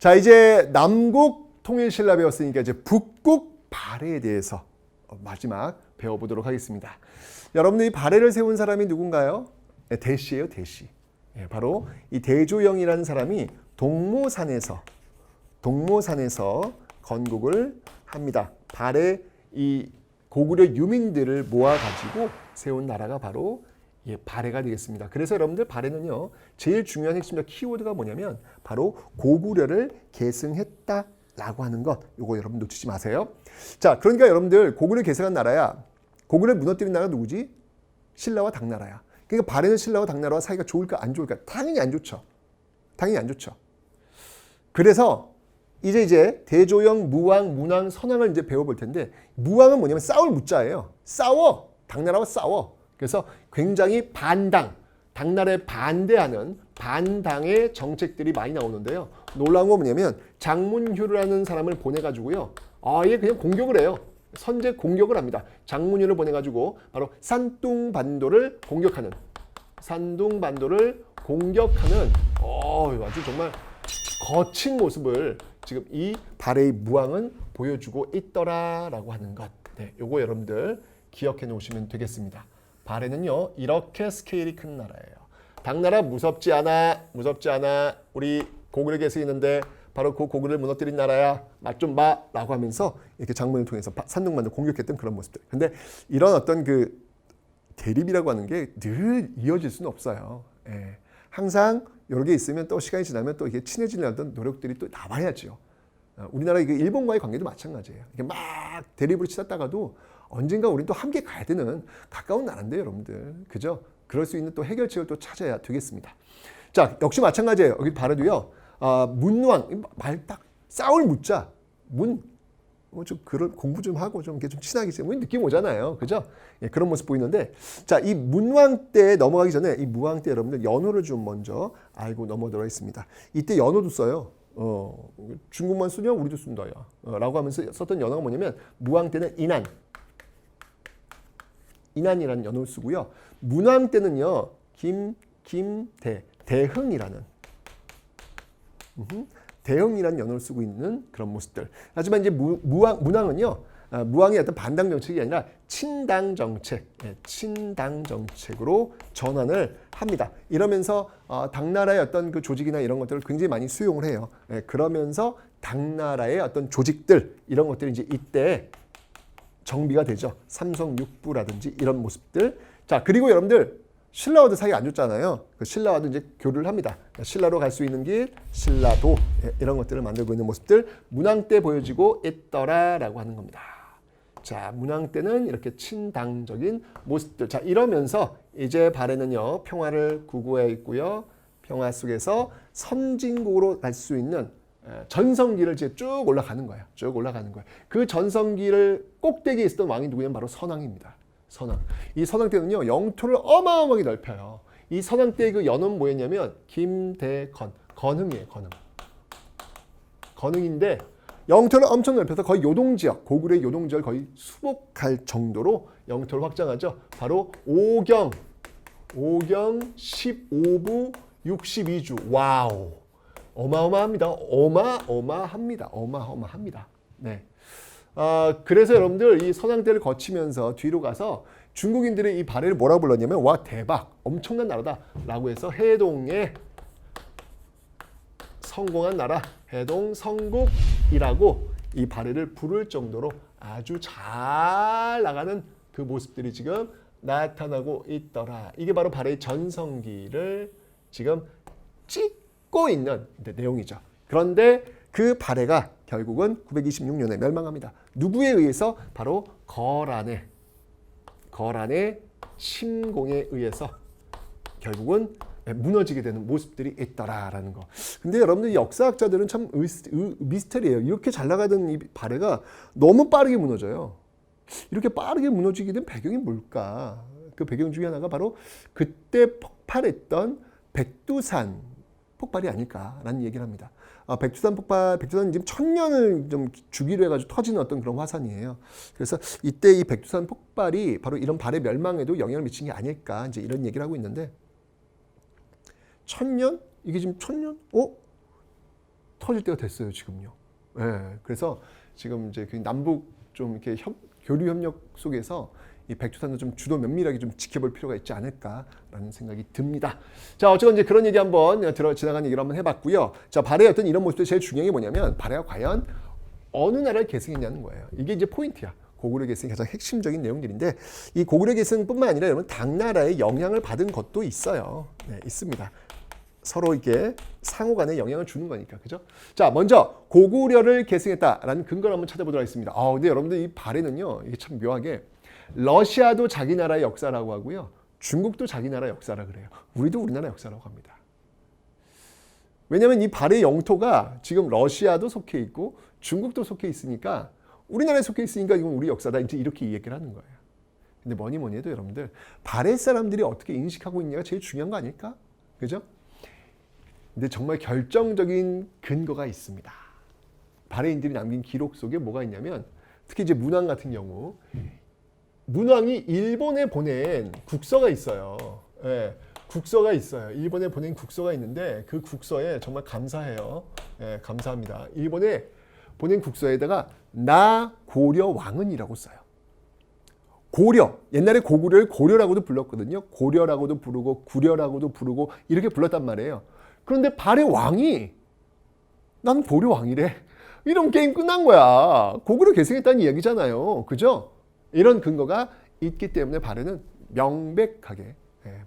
자, 이제 남국 통일신라 배웠으니까 이제 북국 발해에 대해서 마지막 배워보도록 하겠습니다. 여러분들이 발해를 세운 사람이 누군가요? 네, 대시예요, 대시. 네, 바로 이 대조영이라는 사람이 동모산에서 건국을 합니다. 발해 이 고구려 유민들을 모아가지고 세운 나라가 바로 발해가 되겠습니다. 그래서 여러분들 발해는요, 제일 중요한 핵심적 키워드가 뭐냐면 바로 고구려를 계승했다라고 하는 것. 요거 여러분 놓치지 마세요. 자, 그러니까 여러분들 고구려 계승한 나라야. 고구려를 무너뜨린 나라가 누구지? 신라와 당나라야. 그러니까 발해는 신라와 당나라와 사이가 좋을까 안 좋을까? 당연히 안 좋죠. 당연히 안 좋죠. 그래서 이제 대조영, 무왕, 문왕, 선왕을 이제 배워볼 텐데, 무왕은 뭐냐면 싸울 무자예요. 싸워. 당나라와 싸워. 그래서 굉장히 당나라에 반대하는 반당의 정책들이 많이 나오는데요. 놀라운 건 뭐냐면 장문휴라는 사람을 보내가지고요. 아예 그냥 공격을 해요. 선제 공격을 합니다. 장문휴를 보내가지고 바로 산둥반도를 공격하는 아주 정말 거친 모습을 지금 이 발해의 무왕은 보여주고 있더라라고 하는 것. 네, 요거 여러분들 기억해 놓으시면 되겠습니다. 발해는요, 이렇게 스케일이 큰 나라예요. 당나라 무섭지 않아. 우리 고구려 계승 있는데 바로 그 고구려를 무너뜨린 나라야. 맛 좀 봐. 라고 하면서 이렇게 장문을 통해서 산둥반도 공격했던 그런 모습들. 근데 이런 어떤 그 대립이라고 하는 게 늘 이어질 수는 없어요. 예. 항상 여러 개 있으면 또 시간이 지나면 또 이게 친해지는 어떤 노력들이 또 나와야죠. 우리나라 이게 일본과의 관계도 마찬가지예요. 이게 막 대립으로 치닫다가도 언젠가 우리는 또 함께 가야 되는 가까운 나라인데요, 여러분들. 그죠? 그럴 수 있는 또 해결책을 또 찾아야 되겠습니다. 자, 역시 마찬가지예요. 여기 발해도요. 문왕, 말 딱 싸울 무자. 좀 그런 공부 좀 하고 좀 이렇게 좀 친하게 지내면 느낌 오잖아요. 그죠? 예, 그런 모습 보이는데, 자, 이 문왕 때 넘어가기 전에 이 무왕 때 여러분들 연호를 좀 먼저 알고 넘어들어 있습니다. 이때 연호도 써요. 중국만 쓰냐? 우리도 쓴다, 야. 라고 하면서 썼던 연호가 뭐냐면 무왕 때는 인안이라는 연호를 쓰고요. 문왕 때는요, 대흥이라는 연호를 쓰고 있는 그런 모습들. 하지만 이제 문왕은요, 무왕의 어떤 반당 정책이 아니라 친당 정책으로 전환을 합니다. 이러면서 당나라의 어떤 그 조직이나 이런 것들을 굉장히 많이 수용을 해요. 그러면서 당나라의 어떤 조직들 이런 것들이 이제 이때 정비가 되죠. 삼성육부라든지 이런 모습들. 자, 그리고 여러분들 신라와도 사이가 안 좋잖아요. 그 신라와도 이제 교류를 합니다. 신라로 갈 수 있는 길, 신라도 이런 것들을 만들고 있는 모습들 문왕 때 보여지고 있더라라고 하는 겁니다. 자, 문왕 때는 이렇게 친당적인 모습들. 자, 이러면서 이제 발해는요, 평화를 구구해 있고요. 평화 속에서 선진국으로 갈 수 있는 전성기를 이제 쭉 올라가는 거예요. 그 전성기를 꼭대기에 있었던 왕이 누구냐면 바로 선왕입니다. 이 선왕 때는요, 영토를 어마어마하게 넓혀요. 이 선왕 때의 그 연호는 뭐였냐면 김대건, 건흥이에요. 건흥인데 영토를 엄청 넓혀서 거의 요동지역, 고구려의 요동지역을 거의 수복할 정도로 영토를 확장하죠. 바로 오경 15부 62주. 와우. 어마어마합니다. 어마어마합니다. 네. 그래서 여러분들 이 선왕 때를 거치면서 뒤로 가서 중국인들이 이 발해를 뭐라고 불렀냐면 와 대박 엄청난 나라다 라고 해서 해동에 성공한 나라 해동성국이라고 이 발해를 부를 정도로 아주 잘 나가는 그 모습들이 지금 나타나고 있더라. 이게 바로 발해의 전성기를 지금 찍고 있는 내용이죠. 그런데 그 발해가 결국은 926년에 멸망합니다. 누구에 의해서? 바로 거란의 침공에 의해서 결국은 무너지게 되는 모습들이 있더라라는 거. 근데 여러분들 역사학자들은 참 미스터리예요. 이렇게 잘 나가던 이 발해가 너무 빠르게 무너져요. 이렇게 빠르게 무너지게 된 배경이 뭘까? 그 배경 중에 하나가 바로 그때 폭발했던 백두산 폭발이 아닐까라는 얘기를 합니다. 백두산은 지금 1000년을 좀 주기로 해가지고 터지는 어떤 그런 화산이에요. 그래서 이때 이 백두산 폭발이 바로 이런 발해 멸망에도 영향을 미친 게 아닐까 이제 이런 얘기를 하고 있는데 1000년? 이게 지금 1000년? 터질 때가 됐어요, 지금요. 예, 그래서 지금 이제 그 남북 좀 이렇게 교류 협력 속에서 이 백두산도 좀 주도 면밀하게 좀 지켜볼 필요가 있지 않을까라는 생각이 듭니다. 자, 어쨌건 이제 그런 얘기 한번 지나간 얘기를 한번 해봤고요. 자, 발해의 어떤 이런 모습들 제일 중요한 게 뭐냐면 발해가 과연 어느 나라를 계승했냐는 거예요. 이게 이제 포인트야. 고구려 계승의 가장 핵심적인 내용들인데 이 고구려 계승뿐만 아니라 여러분 당 나라의 영향을 받은 것도 있어요. 네, 있습니다. 서로 이게 상호간에 영향을 주는 거니까, 그죠? 자, 먼저 고구려를 계승했다라는 근거를 한번 찾아보도록 하겠습니다. 근데 여러분들 이 발해는요, 이게 참 묘하게 러시아도 자기 나라의 역사라고 하고요, 중국도 자기 나라 역사라 그래요. 우리도 우리나라 역사라고 합니다. 왜냐하면 이 발해 영토가 지금 러시아도 속해 있고 중국도 속해 있으니까 우리나라에 속해 있으니까 이건 우리 역사다. 이제 이렇게 얘기를 하는 거예요. 근데 뭐니 해도 여러분들 발해 사람들이 어떻게 인식하고 있냐가 제일 중요한 거 아닐까? 그죠? 근데 정말 결정적인 근거가 있습니다. 발해인들이 남긴 기록 속에 뭐가 있냐면 특히 이제 문왕 같은 경우 문왕이 일본에 보낸 국서가 있어요. 예, 국서가 있어요. 일본에 보낸 국서가 있는데 그 국서에 정말 감사해요. 예, 감사합니다. 일본에 보낸 국서에다가 나 고려 왕은이라고 써요. 고려, 옛날에 고구려를 고려라고도 불렀거든요. 고려라고도 부르고 구려라고도 부르고 이렇게 불렀단 말이에요. 그런데 발해 왕이 난 고려 왕이래. 이런 게임 끝난 거야. 고구려 계승했다는 이야기잖아요. 그죠? 이런 근거가 있기 때문에 발해는 명백하게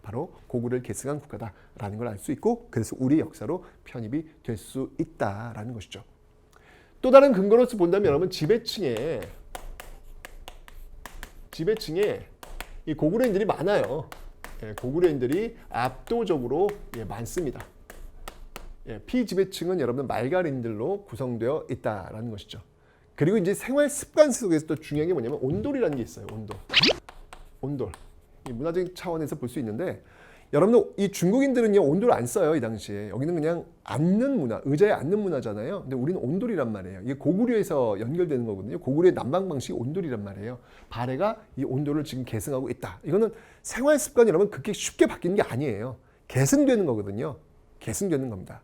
바로 고구려를 계승한 국가다라는 걸 알 수 있고 그래서 우리 역사로 편입이 될 수 있다라는 것이죠. 또 다른 근거로서 본다면 여러분 지배층에 이 고구려인들이 많아요. 고구려인들이 압도적으로 많습니다. 피지배층은 여러분 말가린들로 구성되어 있다라는 것이죠. 그리고 이제 생활 습관 속에서 또 중요한 게 뭐냐면 온돌이라는 게 있어요. 온돌. 이 문화적인 차원에서 볼 수 있는데 여러분들 이 중국인들은요 온돌 안 써요. 이 당시에 여기는 그냥 앉는 문화, 의자에 앉는 문화잖아요. 근데 우리는 온돌이란 말이에요. 이게 고구려에서 연결되는 거거든요. 고구려의 난방 방식이 온돌이란 말이에요. 발해가 이 온돌을 지금 계승하고 있다. 이거는 생활 습관이 여러분 그렇게 쉽게 바뀌는 게 아니에요. 계승되는 거거든요. 계승되는 겁니다.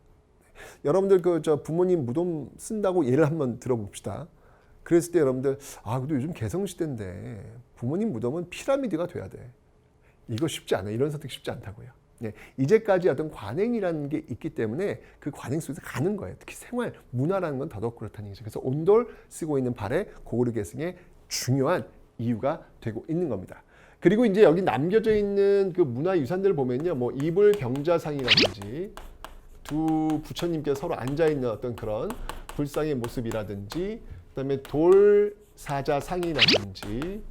여러분들 저 부모님 무덤 쓴다고 예를 한번 들어봅시다. 그랬을 때 여러분들 그래도 요즘 개성시대인데 부모님 무덤은 피라미드가 돼야 돼. 이거 쉽지 않아요. 이런 선택 쉽지 않다고요. 이제까지 어떤 관행이라는 게 있기 때문에 그 관행 속에서 가는 거예요. 특히 생활, 문화라는 건 더더욱 그렇다는 얘기죠. 그래서 온돌 쓰고 있는 발해 고구려 계승의 중요한 이유가 되고 있는 겁니다. 그리고 이제 여기 남겨져 있는 그 문화유산들을 보면요. 뭐 이불병자상이라든지 두 부처님께서 서로 앉아있는 어떤 그런 불상의 모습이라든지 그다음에 돌사자상이라든지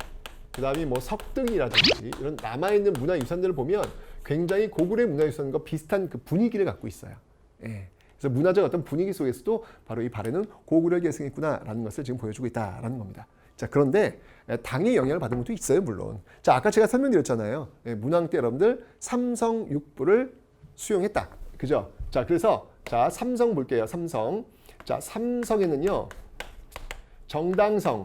그다음에 뭐 석등이라든지 이런 남아있는 문화유산들을 보면 굉장히 고구려의 문화유산과 비슷한 그 분위기를 갖고 있어요. 그래서 문화적 어떤 분위기 속에서도 바로 이 발해는 고구려 계승했구나라는 것을 지금 보여주고 있다라는 겁니다. 자, 그런데 당의 영향을 받은 것도 있어요, 물론. 자, 아까 제가 설명드렸잖아요. 문왕 때 여러분들 삼성육부를 수용했다. 그죠? 자, 그래서 자, 삼성 볼게요. 삼성. 자, 삼성에는요. 정당성.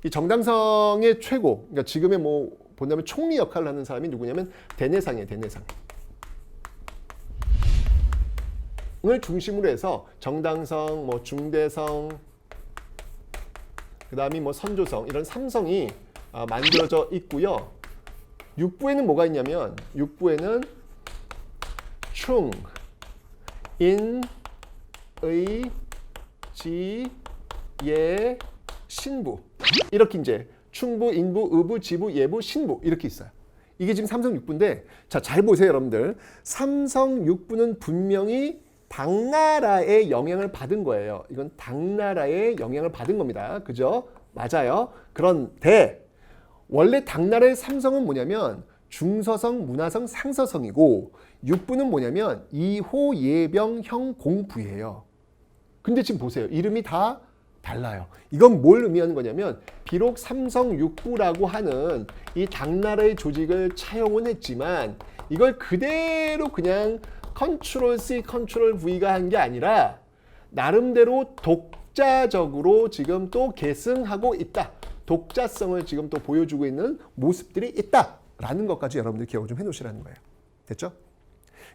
이 정당성의 최고. 그러니까 지금의 뭐 본다면 총리 역할을 하는 사람이 누구냐면 대내상이에요. 대내상. 을 중심으로 해서 정당성, 뭐 중대성, 그다음이 뭐 선조성 이런 삼성이 만들어져 있고요. 육부에는 뭐가 있냐면 육부에는 충, 인, 의, 지, 예, 신부 이렇게 이제 충부, 인부, 의부, 지부, 예부, 신부 이렇게 있어요. 이게 지금 삼성 육부인데 자, 잘 보세요, 여러분들. 삼성 육부는 분명히 당나라의 영향을 받은 거예요. 이건 당나라의 영향을 받은 겁니다. 그죠? 맞아요. 그런데 원래 당나라의 삼성은 뭐냐면 중서성, 문화성, 상서성이고 육부는 뭐냐면 이호, 예병, 형, 공부예요. 근데 지금 보세요. 이름이 다 달라요. 이건 뭘 의미하는 거냐면 비록 삼성 육부라고 하는 이 당나라의 조직을 차용은 했지만 이걸 그대로 그냥 컨트롤 C, 컨트롤 V가 한 게 아니라 나름대로 독자적으로 지금 또 계승하고 있다. 독자성을 지금 또 보여주고 있는 모습들이 있다라는 것까지 여러분들 기억을 좀 해놓으시라는 거예요. 됐죠?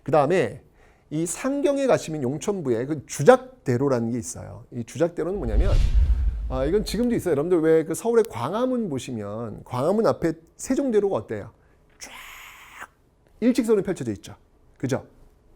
그 다음에 이 상경에 가시면 용천부에 그 주작대로라는 게 있어요. 이 주작대로는 뭐냐면 이건 지금도 있어요. 여러분들 왜 그 서울의 광화문 보시면 광화문 앞에 세종대로가 어때요? 쫙 일직선으로 펼쳐져 있죠. 그죠?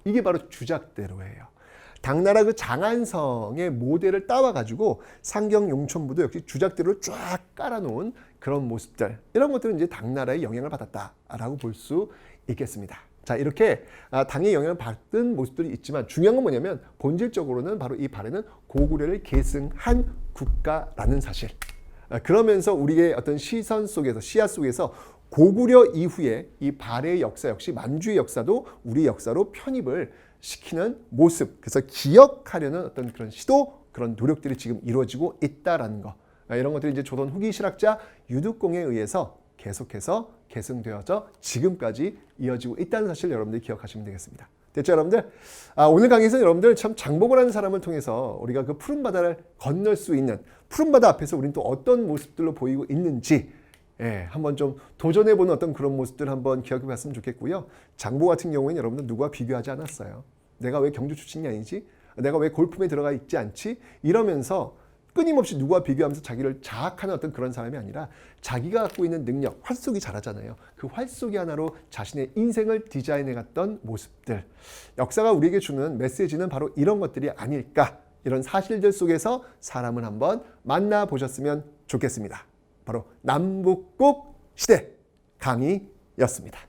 이게 바로 주작대로예요. 당나라 그 장안성의 모델을 따와가지고 상경 용천부도 역시 주작대로를 쫙 깔아놓은 그런 모습들, 이런 것들은 이제 당나라의 영향을 받았다라고 볼 수 있겠습니다. 자, 이렇게 당의 영향을 받은 모습들이 있지만 중요한 건 뭐냐면 본질적으로는 바로 이 발해는 고구려를 계승한 국가라는 사실. 그러면서 우리의 어떤 시선 속에서, 시야 속에서 고구려 이후에 이 발해의 역사 역시 만주의 역사도 우리 역사로 편입을 시키는 모습, 그래서 기억하려는 어떤 그런 시도, 그런 노력들이 지금 이루어지고 있다라는 거. 이런 것들이 이제 조선 후기 실학자 유득공에 의해서 계속해서 계승되어져 지금까지 이어지고 있다는 사실 여러분들이 기억하시면 되겠습니다. 됐죠, 여러분들? 오늘 강의에서 여러분들 참 장복을 하는 사람을 통해서 우리가 그 푸른 바다를 건널 수 있는, 푸른 바다 앞에서 우리는 또 어떤 모습들로 보이고 있는지 한번 좀 도전해보는 어떤 그런 모습들 한번 기억해 봤으면 좋겠고요. 장보 같은 경우에는 여러분들 누구와 비교하지 않았어요. 내가 왜 경주 출신이 아니지? 내가 왜 골프에 들어가 있지 않지? 이러면서 끊임없이 누구와 비교하면서 자기를 자학하는 어떤 그런 사람이 아니라 자기가 갖고 있는 능력, 활쏘기 잘하잖아요. 그 활쏘기 하나로 자신의 인생을 디자인해 갔던 모습들. 역사가 우리에게 주는 메시지는 바로 이런 것들이 아닐까. 이런 사실들 속에서 사람을 한번 만나보셨으면 좋겠습니다. 바로 남북국 시대 강의였습니다.